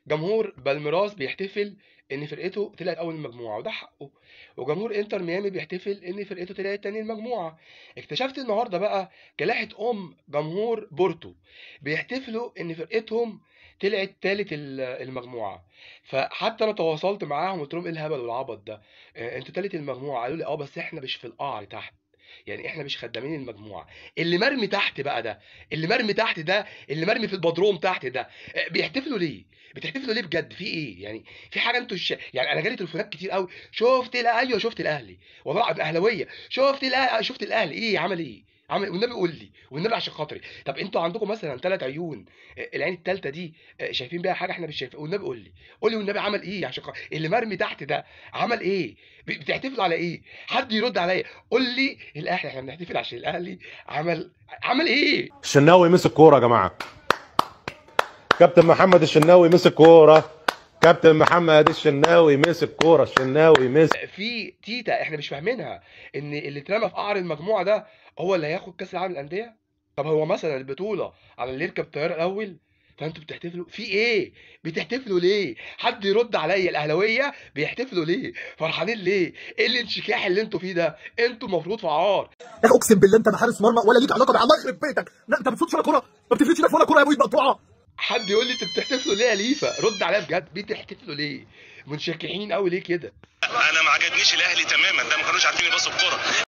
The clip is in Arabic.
جمهور بالميراس بيحتفل ان فرقته طلعت اول المجموعه وده حقه، وجمهور انتر ميامي بيحتفل ان فرقته طلعت تاني المجموعه. اكتشفت النهارده بقى كلاحة جمهور بورتو بيحتفلوا ان فرقتهم طلعت تالت المجموعه. فحتى انا تواصلت معاهم قلت لهم ايه الهبل والعبط ده؟ انتوا تالت المجموعه. قالوا لي اه بس احنا مش في القعر تحت، يعني احنا مش خدامين المجموعه. اللي مرمي تحت بقى ده، اللي مرمي تحت ده، اللي مرمي في البدروم تحت ده، بيحتفلوا ليه؟ بتحتفلوا ليه بجد؟ في ايه يعني؟ في حاجه انتوا يعني انا جالي تليفونات كتير قوي. ايوه شفت الاهلي، والله العظيم اهلاويه. شفت الاهلي ايه عمل ايه؟ عمل والنبي قول لي، والنبي عشان خاطري. طب انتوا عندكم مثلا ثلاث عيون، العين الثالثه دي شايفين بيها حاجه احنا مش شايفين؟ والنبي قول لي، قول لي والنبي عمل ايه عشان خاطري؟ اللي مرمي تحت ده عمل ايه؟ بتحتفلوا على ايه؟ حد يرد عليا. قول لي الاهلي احنا بنحتفل عشان الاهلي عمل ايه؟ الشناوي مسك كوره يا جماعه. كابتن محمد الشناوي مسك كوره. كابتن محمد الشناوي مسك كوره. الشناوي مسك. في تيتا احنا مش فاهمينها، ان اللي اترمى في قعر المجموعه ده هو اللي هياخد كاس العالم للانديه. طب هو مثلا البطوله على اللي يركب الطياره الاول؟ فانتوا بتحتفلوا في ايه؟ بتحتفلوا ليه؟ حد يرد عليا. الاهلاويه بيحتفلوا ليه؟ فرحانين ليه؟ ايه الانشكاح اللي انتوا فيه ده؟ انتوا المفروض في عار. يا اخي اقسم بالله انت ما حارس مرمى ولا ليك علاقه الله يخرب بيتك. لا انت ما بتشوطش ولا كوره، ما بتفلتش ولا كوره يا ابوي مقطوعه. حد يقول لي انتوا بتحتفلوا ليه يا ليفا؟ رد عليا بجد، بتحتفلوا ليه؟ منشكحين قوي ليه كده؟ انا ما عجبنيش الاهلي تماما، ده ما كانوش عارفين يبصوا الكوره.